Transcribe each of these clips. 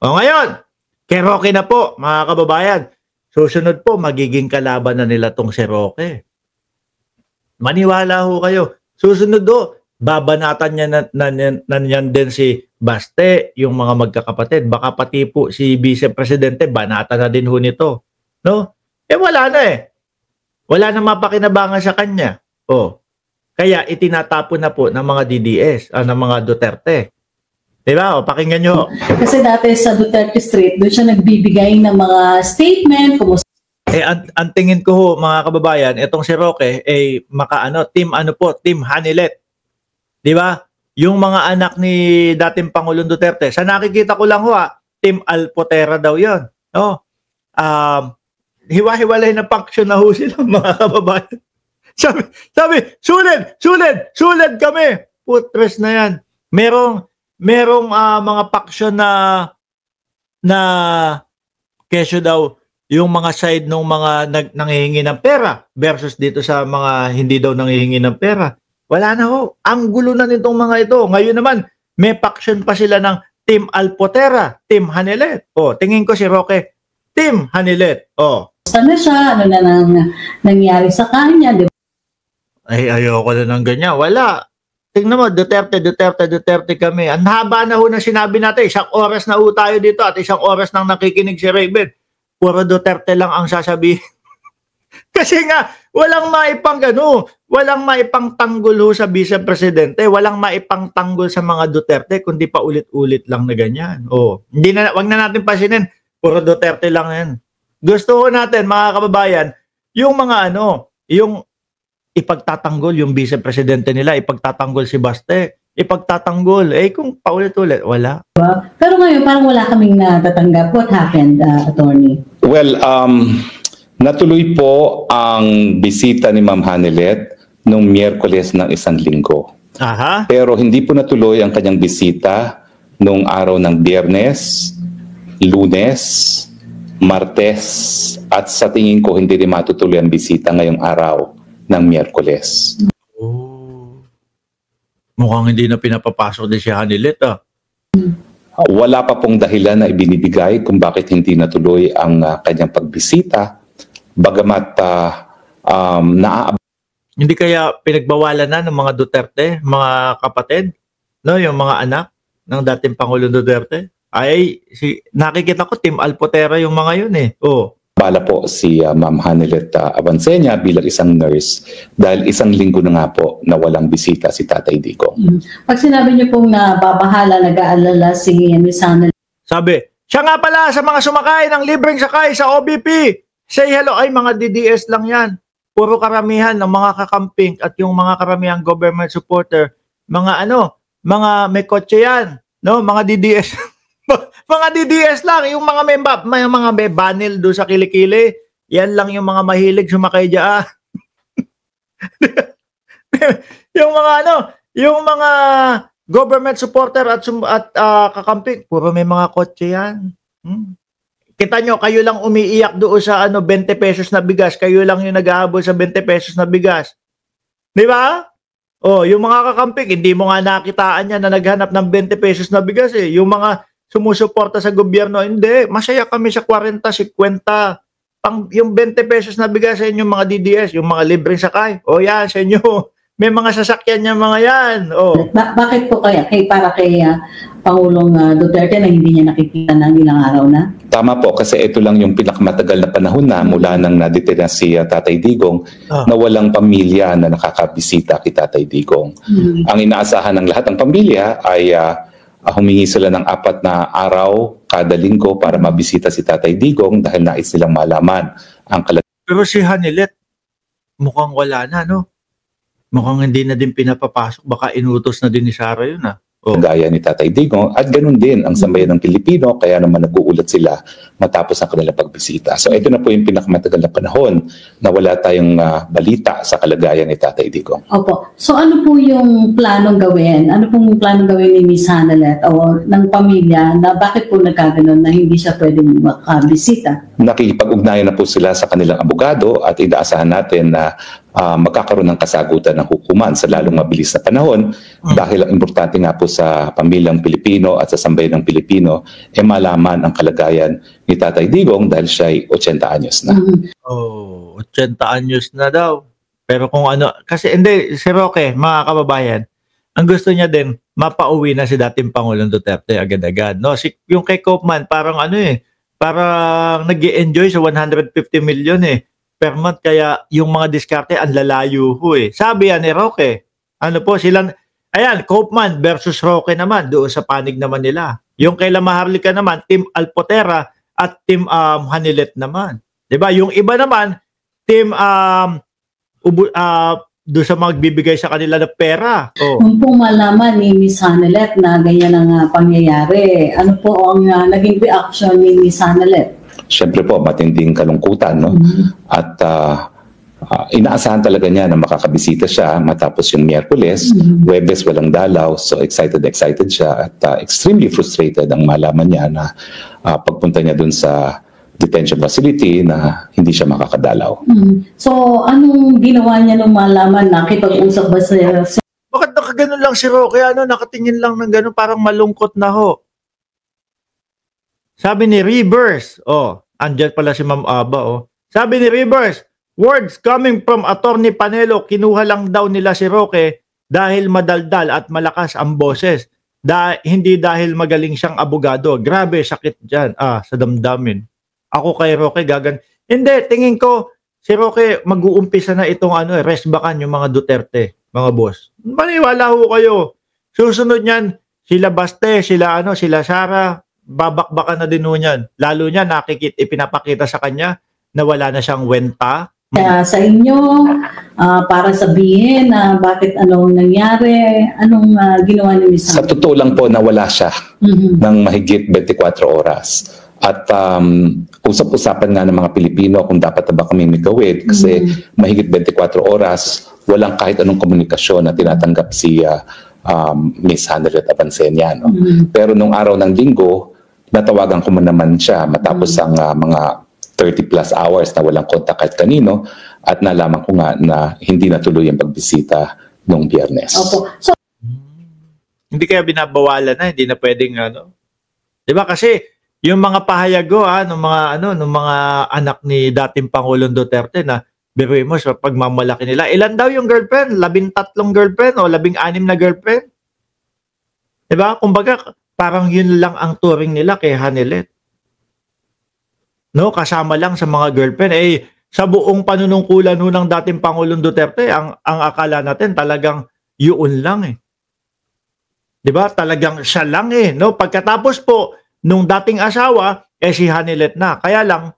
O ngayon, kay Roque na po, mga kababayan. Susunod po, magiging kalaban na nila tong si Roque. Maniwala ho kayo. Susunod ho, babanatan niya na yan din si Baste, yung mga magkakapatid. Baka pati po si Vice Presidente, banata na din ho nito. No? Wala na eh. Wala na mapakinabangan sa kanya. Kaya itinatapon na po ng mga DDS, ng mga Duterte. Diba? Pakinggan nyo. Kasi dati sa Duterte Street, doon siya nagbibigay ng mga statement. Ang tingin ko ho, mga kababayan, itong si Roque, Team Hanilet. Diba? Yung mga anak ni dating Pangulong Duterte, sa nakikita ko lang ho, Team Alpotera daw yun. No? Hiwa-hiwalay na function na ho sila, mga kababayan. Sabi, sulid kami. Putres na yan. Merong mga faction na kesyo daw yung mga side ng mga nanghihingi ng pera versus dito sa mga hindi daw nanghihingi ng pera. Wala na ho. Ang gulo na nitong mga ito. Ngayon naman, may faction pa sila ng Team Alpotera, Team Hanilet. Tingin ko si Roque, Team Hanilet. Sana siya, ano na nangyari sa kanya, di ba? Ayoko na ng ganyan. Wala. Tingnan mo, Duterte kami. Ang haba na ho na sinabi natin. 1 oras na ho tayo dito at 1 oras nang nakikinig si Raven. Puro Duterte lang ang sasabihin. Kasi nga, walang maipangtanggol ho sa Vice Presidente. Walang maipangtanggol sa mga Duterte, kundi pa ulit-ulit lang na ganyan. Wag na natin pasinin. Puro Duterte lang yan. Gusto ho natin, mga kababayan, yung mga yung ipagtatanggol yung Vice Presidente nila, ipagtatanggol si Baste, ipagtatanggol. Kung paulit-ulit, wala. Pero ngayon, parang wala kaming natatanggap. What happened, Attorney? Well, natuloy po ang bisita ni Ma'am Hanilet noong Miyerkules ng 1 linggo. Aha. Pero hindi po natuloy ang kanyang bisita noong araw ng Biyernes, Lunes, Martes, at sa tingin ko hindi rin matutuloy ang bisita ngayong araw ng Miyerkules. Mukhang hindi na pinapapasok din si Hanilet. Wala pa pong dahilan na ibinibigay kung bakit hindi natuloy ang kanyang pagbisita. Bagamat hindi kaya pinagbawalan na ng mga Duterte, mga kapatid, yung mga anak ng dating Pangulong Duterte? Nakikita ko Team Alpotera yung mga yun Bala po si Ma'am Hanilet Avancenia bilang isang nurse dahil 1 linggo na nga po na walang bisita si Tatay Digong. Pag sinabi niyo pong nababahala, nag-aalala si Ms. Hanilet. Sabi, siya nga pala sa mga sumakay ng libreng sakay sa OBP. Say hello. Mga DDS lang yan. Puro karamihan ng mga kakamping at yung mga karamihang government supporter. Mga may kotse yan. Mga DDS. Mga DDS lang, yung mga may banil doon sa kilikili, yan lang yung mga mahilig sumakay diyan. yung mga government supporter at kakamping, puro may mga kotse yan. Kita nyo, kayo lang umiiyak doon sa 20 pesos na bigas, kayo lang yung nag-ahabol sa 20 pesos na bigas. Di ba? Yung mga kakamping, hindi mo nga nakitaan yan na naghanap ng 20 pesos na bigas Yung mga sumusuporta sa gobyerno, hindi. Masaya kami sa 40, 50. Yung 20 pesos na bigay sa inyo mga DDS, yung mga libreng sakay. Yan, sa inyo. May mga sasakyan niya mga yan. Bakit po kaya? Para kay Pangulong Duterte na hindi niya nakikita ng ilang araw na? Tama po, kasi ito lang yung pinakamatagal na panahon na mula nang nadetena si Tatay Digong na walang pamilya na nakakabisita kay Tatay Digong. Ang inaasahan ng lahat ng pamilya ay humingi sila ng 4 na araw kada linggo para mabisita si Tatay Digong dahil nais nilang malaman ang kalagayan. Pero si Hanilet, mukhang wala na, Mukhang hindi na din pinapapasok. Baka inutos na din ni Sara yun, Gaya ni Tatay Digong at ganun din ang sambayan ng Pilipino, kaya naman nag-uulat sila matapos ang kanilang pagbisita. So ito na po yung pinakamatagal na panahon na wala tayong balita sa kalagayan ni Tatay Digong. Opo. So ano po yung planong gawin? Ano pong planong gawin ni Ms. Hanilet o ng pamilya na bakit po nagkaganon na hindi siya pwedeng makabisita? Nakikipag-ugnayan na po sila sa kanilang abogado at inaasahan natin na magkakaroon ng kasagutan ng hukuman sa lalong mabilis na panahon dahil ang importante nga po sa pamilyang Pilipino at sa sambayanang Pilipino malaman ang kalagayan ni Tatay Digong dahil siya ay 80 anyos na. Oh, 80 anyos na daw. Pero kung ano, kasi hindi, si Roque, mga kababayan, ang gusto niya din, mapauwi na si dating Pangulong Duterte agad-agad. No? Yung kay Koopman, parang parang nag-i-enjoy sa 150 million per month, kaya yung mga diskarte ang lalayo Sabi yan ni Roque, ayan, Koopman versus Roque naman, doon sa panig naman nila. Yung kay Maharlika naman, Team Alpotera at Team Hanilet naman. 'Di ba? Yung iba naman, Team doon sa magbibigay sa kanila ng pera. Kung po malaman ni Miss Hanelet na ganyan ang pangyayari, ano po ang naging reaction ni Miss Hanelet? Siyempre po, matinding kalungkutan, no? At inaasahan talaga niya na makakabisita siya matapos yung Miyerkules. Huwebes walang dalaw, so excited siya at extremely frustrated ang malaman niya na pagpunta niya dun sa detention facility na hindi siya makakadalaw. So, anong ginawa niya nung malaman? Nakipag-usap ba sa... Bakit nakaganon lang si Roque? Nakatingin lang ng gano'n, parang malungkot na ho. Sabi ni Reverse, andyan pala si Ma'am Aba, Sabi ni Reverse, words coming from Attorney Panelo, kinuha lang daw nila si Roque dahil madaldal at malakas ang boses. Hindi dahil magaling siyang abogado. Grabe, sakit dyan. Sa damdamin. Ako kay Roque Hindi, tingin ko, si Roque mag-uumpisa na itong resbakan yung mga Duterte, mga boss. Maniwala ho kayo. Susunod niyan, sila Baste, sila Sara, babakbakan na din ho niyan. Lalo niya ipinapakita sa kanya na wala na siyang wenta. Sa inyo, para sabihin na bakit anong nangyari, anong ginawa ni Miss Sa totoo lang po, nawala siya ng mahigit 24 oras. At usap-usapan nga ng mga Pilipino kung dapat na ba kami migawid kasi mahigit 24 oras, walang kahit anong komunikasyon na tinatanggap si Miss Hanelet Avancenia. No? Pero nung araw ng Linggo, natawagan ko naman siya matapos ang mga 30 plus hours na walang kontak kahit kanino at nalaman ko nga na hindi natuloy ang pagbisita nung Biyernes. Opo. So, hindi kaya binabawalan na, hindi na pwedeng Diba kasi yung mga pahayago ng mga anak ni dating Pangulong Duterte na biruin mo sa pagmamalaki nila. Ilan daw yung girlfriend? 13 girlfriend o 16 na girlfriend? Diba? Kumbaga, parang yun lang ang turing nila kay Hanelet. No, kasama lang sa mga girlfriend. Sa buong panunungkulan ng dating Pangulong Duterte, ang akala natin talagang yun lang Diba? Talagang siya lang no? Pagkatapos po, nung dating asawa, si Hanelet na. Kaya lang,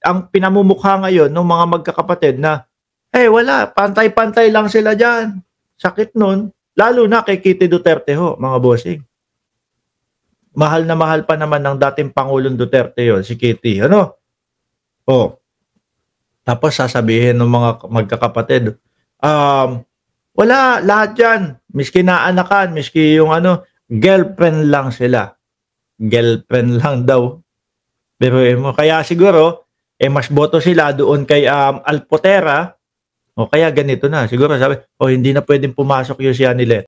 ang pinamumukha ngayon ng mga magkakapatid na, wala, pantay-pantay lang sila dyan. Sakit nun. Lalo na kay Kitty Duterte mga bossing. Mahal na mahal pa naman ng dating Pangulong Duterte si Kitty. Tapos sasabihin ng mga magkakapatid, wala, lahat yan. Miski naanakan, miski yung girlfriend lang sila. Girlfriend lang daw. Pero kaya siguro, mas boto sila doon kay Alpotera, o kaya ganito na. Siguro sabi, hindi na pwedeng pumasok yung si Hanelet.